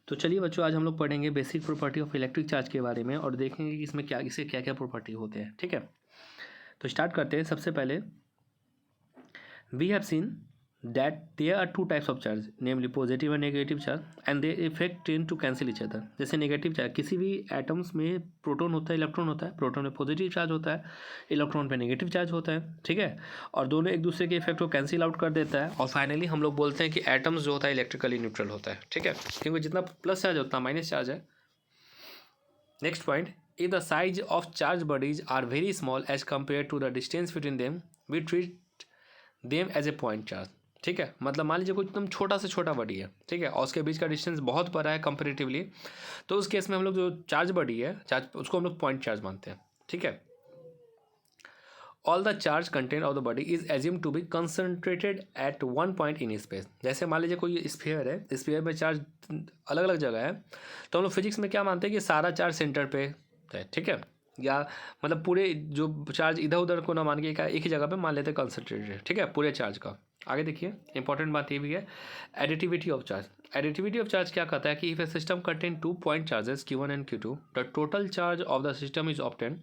तो चलिए बच्चों, आज हम लोग पढ़ेंगे basic property of electric charge के बारे में और देखेंगे कि इसमें क्या इसके क्या क्या प्रॉपर्टी होते हैं। ठीक है, तो स्टार्ट करते हैं। सबसे पहले we have seen that there are two types of charge, namely positive और negative charge, and they effect tend to cancel each other. जैसे नेगेटिव चार्ज, किसी भी एटम्स में प्रोटॉन होता है, इलेक्ट्रॉन होता है। प्रोटॉन में पॉजिटिव चार्ज होता है, इलेक्ट्रॉन पे नेगेटिव चार्ज होता है। ठीक है, और दोनों एक दूसरे के इफेक्ट को कैंसिल आउट कर देता है। और फाइनली हम लोग बोलते हैं कि एटम्स जो होता है इलेक्ट्रिकली न्यूट्रल होता है। ठीक है, क्योंकि जितना प्लस चार्ज है उतना माइनस चार्ज है। Next point, if the size of charge bodies are very small as compared to the distance between them, we treat them as a point charge। ठीक है, मतलब मान लीजिए कोई एकदम छोटा से छोटा बॉडी है, ठीक है, और उसके बीच का डिस्टेंस बहुत बड़ा है कंपेरेटिवली, तो उस केस में हम लोग जो चार्ज बॉडी है चार्ज, उसको हम लोग पॉइंट चार्ज मानते हैं। ठीक है, all the charge content of the body is assume to be concentrated at one point in space. जैसे मान लीजिए कोई स्फीयर है, स्फीयर में चार्ज अलग अलग जगह है, तो हम लोग फिजिक्स में क्या मानते हैं कि सारा चार्ज सेंटर पे है। ठीक है, या मतलब पूरे जो चार्ज इधर उधर को ना मान के एक ही जगह पे मान लेते हैं कंसनट्रेटेड। ठीक है, पूरे चार्ज का। आगे देखिए, इंपॉर्टेंट बात ये भी है, additivity of charge. Additivity of charge क्या कहता है कि if A system contain 2 point charges Q1 and Q2, the total charge of the system is obtained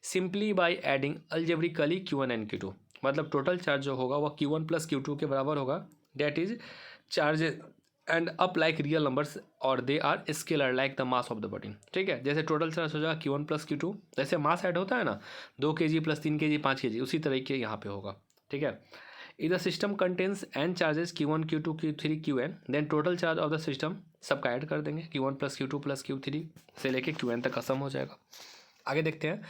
simply by adding algebraically Q1 and Q2। मतलब total charge जो होगा वह Q1 plus Q2 के बराबर होगा। That is charge and up like real numbers और they are scalar like the mass of the body. ठीक है, जैसे टोटल चार्ज हो जाएगा Q1 प्लस Q2, जैसे मास ऐड होता है ना 2 kg प्लस 3 kg 5 kg, उसी तरीके यहाँ पे होगा। ठीक है, if the system contains n charges Q1 Q2 Q3 Qn, then total charge of the system सबका ऐड कर देंगे, Q1 plus Q2 plus Q3 से लेके Qn तक का सम हो जाएगा। आगे देखते हैं,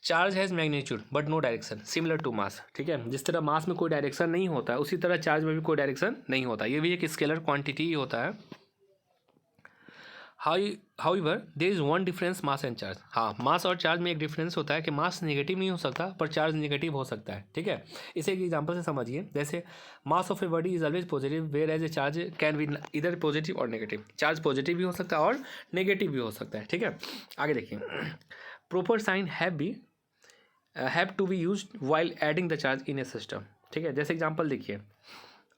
charge has magnitude but no direction similar to mass. ठीक है, जिस तरह मास में कोई डायरेक्शन नहीं होता है, उसी तरह चार्ज में भी कोई डायरेक्शन नहीं होता। ये भी एक स्केलर क्वांटिटी ही होता है। However there is one difference, mass and charge. हाँ, मास और चार्ज में एक डिफरेंस होता है कि मास नेगेटिव नहीं हो सकता पर चार्ज नेगेटिव हो सकता है। ठीक है, इसे एक एग्जांपल से समझिए। जैसे mass of a body is always positive whereas a charge can be इधर पॉजिटिव और नेगेटिव। चार्ज पॉजिटिव भी हो सकता है और नेगेटिव भी हो सकता है। ठीक है, आगे देखिए, proper sign have to be used while adding the charge in a system. ठीक है, जैसे एग्जांपल देखिए,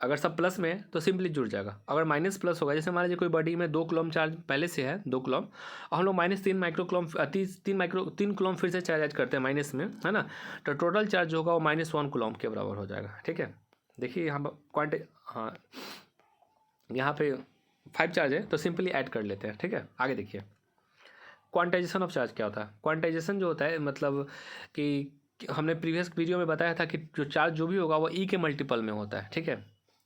अगर सब प्लस में है तो सिंपली जुड़ जाएगा। अगर माइनस प्लस होगा, जैसे मान लीजिए कोई बॉडी में 2 कूलम चार्ज पहले से है, 2 कूलम, और हम लोग -3 कूलम फिर से चार्ज ऐड करते हैं माइनस में, है ना, तो टोटल चार्ज जो होगा वो -1 कूलम के बराबर हो जाएगा। ठीक है, देखिए यहाँ हाँ, यहाँ पे 5 चार्ज है तो सिंपली ऐड कर लेते हैं। ठीक है, आगे देखिए, क्वांटाइजेशन ऑफ चार्ज क्या होता है। क्वांटाइजेशन जो होता है मतलब कि हमने प्रीवियस वीडियो में बताया था कि जो चार्ज जो भी होगा वो E के मल्टीपल में होता है। ठीक है,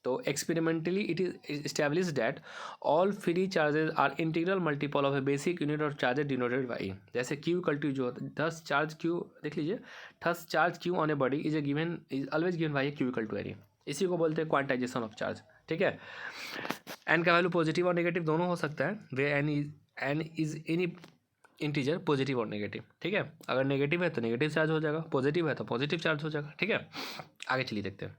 तो experimentally it is establish that all free charges are integral multiple of a basic unit of charges denoted by. जैसे Q इक्वल टू जो थस चार्ज Q, देख लीजिए, thus charge Q on a body is always given by Q equal to any. इसी को बोलते हैं quantization of charge. ठीक है, एन का वैल्यू पॉजिटिव और नेगेटिव दोनों हो सकता है, where n is any integer positive और नेगेटिव। ठीक है, अगर नेगेटिव है तो नेगेटिव चार्ज हो जाएगा, पॉजिटिव है तो पॉजिटिव चार्ज हो जाएगा। ठीक है, आगे चलिए देखते हैं,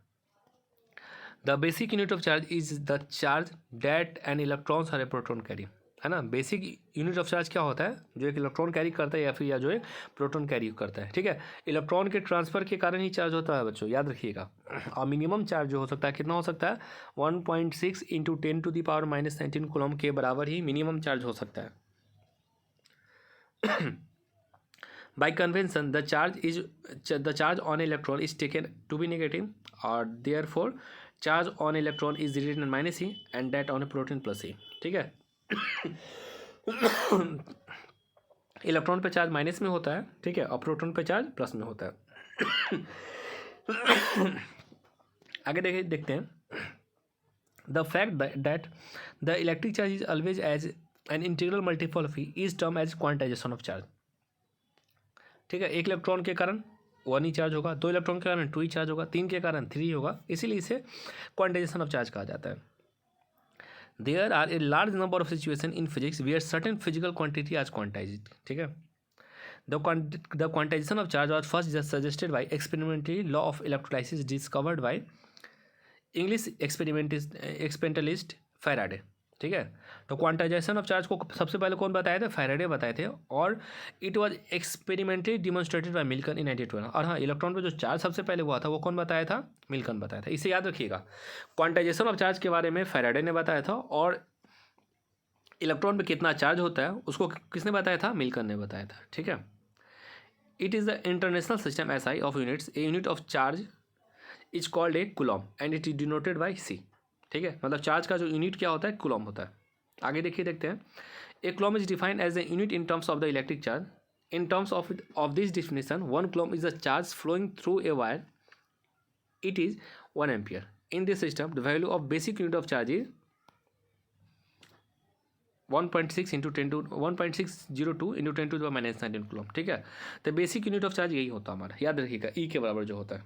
the basic unit of charge is the charge that an electrons और ए प्रोटॉन कैरी। है ना, बेसिक यूनिट ऑफ चार्ज क्या होता है, जो एक इलेक्ट्रॉन कैरी करता है या फिर जो एक प्रोटॉन कैरी करता है। ठीक है, इलेक्ट्रॉन के ट्रांसफर के कारण ही चार्ज होता है बच्चों, याद रखिएगा। और मिनिमम चार्ज जो हो सकता है कितना हो सकता है, 1.6 × 10⁻⁻19 कूलम के बराबर ही मिनिमम चार्ज हो सकता है। By convention, the charge on electron is taken to be negative, or therefore charge on electron is written -E and that on a proton +E। ठीक है, इलेक्ट्रॉन पे चार्ज माइनस में होता है, ठीक है, और प्रोटॉन पे चार्ज प्लस में होता है। आगे देखते हैं, the fact that the electric charge is always as an integral multiple of E is term as quantization of charge. ठीक है, 1 इलेक्ट्रॉन के कारण 1 ही चार्ज होगा, 2 इलेक्ट्रॉन के कारण 2 ही चार्ज होगा, 3 के कारण 3 होगा, इसीलिए इसे क्वांटाइजेशन ऑफ चार्ज कहा जाता है। There are a large number of situation in physics where certain physical quantity as quantized. ठीक है, the quantization of charge was first suggested by experimentally law of electrolysis discovered by English experimentalist Faraday. ठीक है, तो quantization of charge को सबसे पहले कौन बताए थे, फैराडे बताए थे, और it was experimentally demonstrated by Milton in 1912। और हाँ, इलेक्ट्रॉन पे जो चार्ज सबसे पहले हुआ था वो कौन बताया था, मिल्टन बताया था। इसे याद रखिएगा, क्वांटाइजेशन ऑफ चार्ज के बारे में फैराडे ने बताया था और इलेक्ट्रॉन पे कितना चार्ज होता है उसको किसने बताया था, मिल्कन ने बताया था, ठीक है। It is the international system SI of units, a unit of charge is called a Coulomb and it is denoted by C, ठीक है। मतलब चार्ज का जो यूनिट क्या होता है, कूलॉम होता है। आगे देखिए, देखते हैं। A coulomb is defined as a unit in terms of the electric charge. In terms of this definition, 1 coulomb is a charge flowing through a wire, it is 1 ampere. In this system, the value of basic unit of charge is 1.6 into 10 to 1.602 into 10 to the minus 19 coulomb, ठीक है। तो basic unit of charge यही होता है हमारा, याद रखिएगा, E के बराबर जो होता है।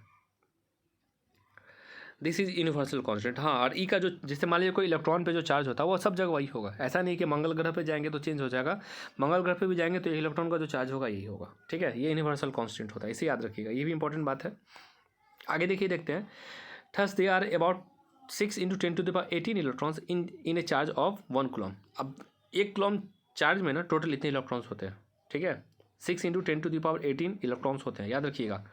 This is universal constant. हाँ, और E का जो, जैसे मान लीजिए कोई इलेक्ट्रॉन पे जो चार्ज होता है वो सब जगह वही होगा। ऐसा नहीं कि मंगल ग्रह पे जाएंगे तो चेंज हो जाएगा, मंगल ग्रह पे भी जाएंगे तो इलेक्ट्रॉन का जो चार्ज होगा यही होगा, ठीक है। ये यूनिवर्सल कांस्टेंट होता है, इसे याद रखिएगा, ये भी इंपॉर्टेंट बात है। आगे देखिए, देखते हैं। Thus they are about 6 into 10 to the power 18 electrons in a charge of 1 coulomb. अब 1 कूलम चार्ज में ना टोटल इतने इलेक्ट्रॉन्स होते हैं, ठीक है। 6 into 10 to the power 18 electrons होते हैं, याद रखिएगा।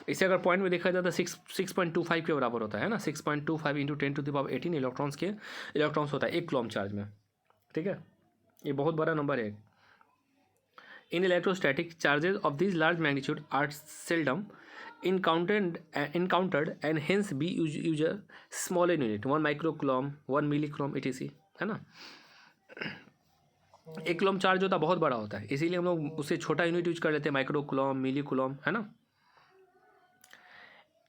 इसे अगर पॉइंट में देखा जाए तो 6.25 के बराबर होता है ना। 6.25 into 10 to the power 18 electrons होता है 1 कूलम चार्ज में, ठीक है। ये बहुत बड़ा नंबर है। In electrostatic charges of this large magnitude are seldom encountered and hence be use a smaller unit, 1 microcoulomb, 1 millicoulomb etc, है ना। 1 कूलम चार्ज होता है बहुत बड़ा होता है, इसीलिए हम लोग उससे छोटा यूनिट यूज कर लेते हैं, माइक्रोकूलम, मिलीकूलम, है ना।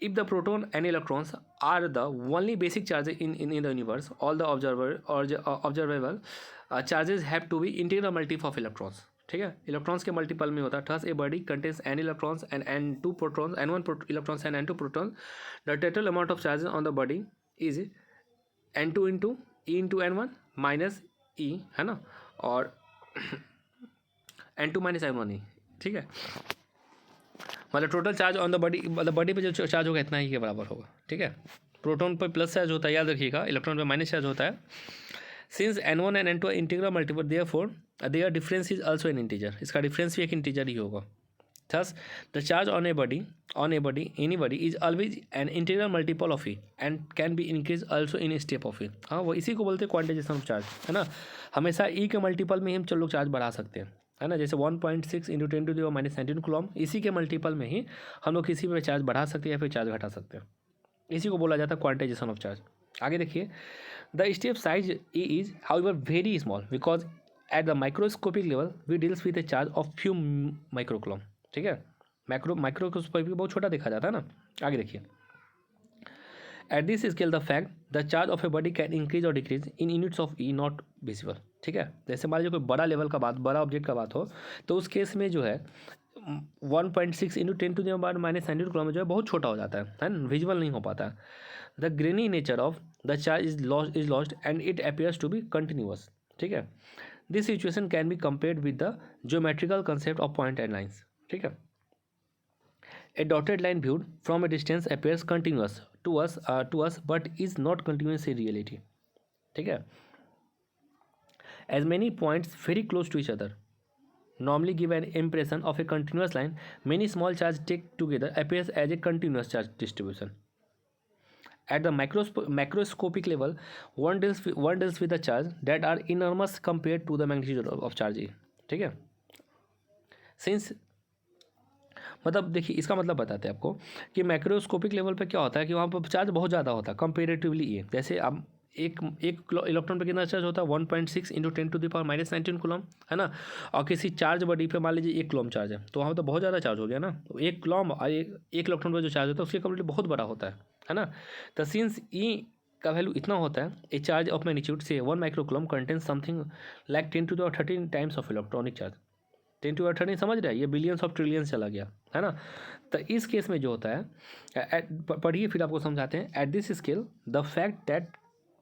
If the proton and electrons are the only basic charges in the universe, all the observable charges have to be integral multiple of electrons, ठीक है। इलेक्ट्रॉन्स के मल्टीपल में होता है। Thus a body contains n electrons and n2 protons, n1 electrons and n2 protons. The total amount of charges on the body is n2 into E into n1 minus E, है ना, और n2 minus n1 E, ठीक है। मतलब total charge on the body, मतलब body पे जो charge होगा इतना ही के बराबर होगा, ठीक है। प्रोटॉन पर प्लस चार्ज होता है, याद रखिएगा, इलेक्ट्रॉन पर माइनस चार्ज होता है। Since n1 and n2 integral multiple, therefore their difference is also an integer, इसका डिफरेंस भी एक इंटीजर ही होगा। Thus the charge on a body any body is always an integral multiple of e and can be increase also in step of e. हाँ, वो इसी को बोलते हैं क्वांटाइजेशन ऑफ चार्ज, है ना। हमेशा ई के मल्टीपल में ही हम लोग चार्ज बढ़ा सकते हैं, है ना। जैसे 1.6 into 10 to the power minus 19 coulomb, इसी के मल्टीपल में ही हम लोग किसी पे चार्ज बढ़ा सकते हैं या फिर चार्ज घटा सकते हैं, इसी को बोला जाता है क्वांटाइजेशन ऑफ चार्ज। आगे देखिए। The step size E is however very small because at the microscopic level we deals with a charge of few microcoulomb, ठीक है। माइक्रोस्कोपिक बहुत छोटा देखा जाता है ना। आगे देखिए। At this scale the fact the charge of a body can increase or decrease in units of e not visible, ठीक है। जैसे मान लीजिए कोई बड़ा लेवल का बात, बड़ा ऑब्जेक्ट का बात हो, तो उस केस में जो है 1.6 into 10 to the power minus 19 coulomb जो है बहुत छोटा हो जाता है ना, विजुअल नहीं हो पाता है। The grainy nature of the charge is lost and it appears to be continuous, ठीक है। This situation can be compared with the geometrical concept of point and lines, ठीक है। A dotted line viewed from a distance appears continuous to us but is not continuous in reality, ठीक है। As many points very close to each other normally give an impression of a continuous line, many small charges taken together appears as a continuous charge distribution. At the macroscopic level, one deals with the charge that are enormous compared to the magnitude of charge, ठीक है। Since मतलब देखिए, इसका मतलब बताते हैं आपको कि मैक्रोस्कोपिक लेवल पे क्या होता है कि वहाँ पर चार्ज बहुत ज़्यादा होता है कंपेरेटिवली। ये जैसे अब एक इलेक्ट्रॉन पे कितना चार्ज होता है 1.6 into 10 to the power minus 19 coulomb, है ना। और किसी चार्ज बॉडी पे मान लीजिए 1 कूलम चार्ज है, तो वहाँ तो बहुत ज़्यादा चार्ज हो गया ना। तो 1 कूलम और एक इलेक्ट्रॉन पर जो चार्ज होता है उसके कंप्लीट बहुत बड़ा होता है ना। तो सिंस ई का वैल्यू इतना होता है, ए चार्ज ऑफ मैग्नीट्यूड से 1 microcoulomb contains something like 10 to the power 13 times of electronic charge. 10 to the power 13 समझ रहे हैं, ये बिलियंस ऑफ ट्रिलियंस चला गया, है ना। तो इस केस में जो होता है, पढ़िए फिर आपको समझाते हैं। At this scale the fact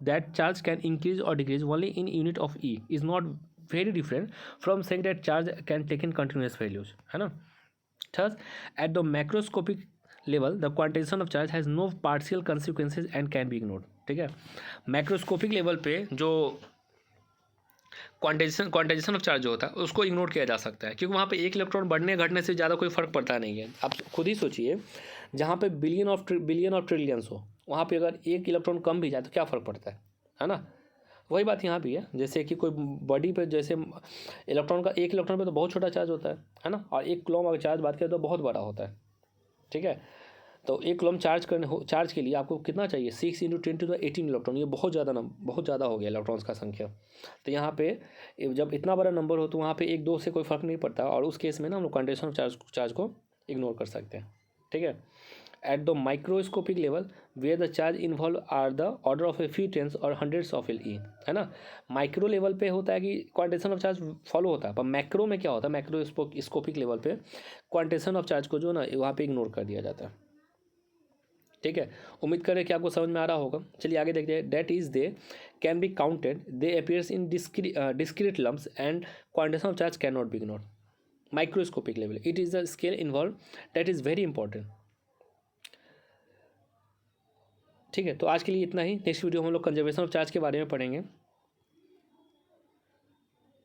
that charge can increase or decrease only in unit of e is not very different from saying that charge can take in continuous values, है ना। Thus at the macroscopic level the quantization of charge has no partial consequences and can be ignored, ठीक है। Macroscopic level पे जो quantization of charge जो होता है उसको इग्नोर किया जा सकता है, क्योंकि वहाँ पे 1 इलेक्ट्रॉन बढ़ने घटने से ज़्यादा कोई फर्क पड़ता नहीं है। आप खुद ही सोचिए, जहाँ पे बिलियन ऑफ ट्रिलियंस हो, वहाँ पे अगर 1 इलेक्ट्रॉन कम भी जाए तो क्या फ़र्क पड़ता है ना। वही बात यहाँ भी है, जैसे कि कोई बॉडी पे जैसे इलेक्ट्रॉन का, एक इलेक्ट्रॉन पे तो बहुत छोटा चार्ज होता है ना, और एक कूलम अगर चार्ज बात करें तो बहुत बड़ा होता है, ठीक है। तो एक कूलम चार्ज के लिए आपको कितना चाहिए, 6 × 10⁻18 इलेक्ट्रॉन, ये बहुत ज़्यादा हो गया इलेक्ट्रॉन्स का संख्या। तो यहाँ पे जब इतना बड़ा नंबर हो तो वहाँ पे 1 2 से कोई फ़र्क नहीं पड़ता, और उस केस में ना हम लोग क्वांटिटेशन ऑफ चार्ज को इग्नोर कर सकते हैं, ठीक है। At the microscopic level where the charge involve are the order of a few tens और हंड्रेड्स ऑफ एल ई, है ना। माइक्रो लेवल पे होता है कि क्वांटिटेशन ऑफ चार्ज फॉलो होता है, पर मैक्रो में क्या होता है, मैक्रोस्कोपिक लेवल पे क्वांटिटेशन ऑफ चार्ज को जो ना वहाँ पे इग्नोर कर दिया जाता है, ठीक है। उम्मीद करें कि आपको समझ में आ रहा होगा। चलिए आगे देखते हैं। That is they can be counted, they appears in discrete lumps and quantitation of charge can not be ignored. Microscopic level, it is the scale involve that is very important, ठीक है। तो आज के लिए इतना ही। नेक्स्ट वीडियो हम लोग conservation of charge के बारे में पढ़ेंगे।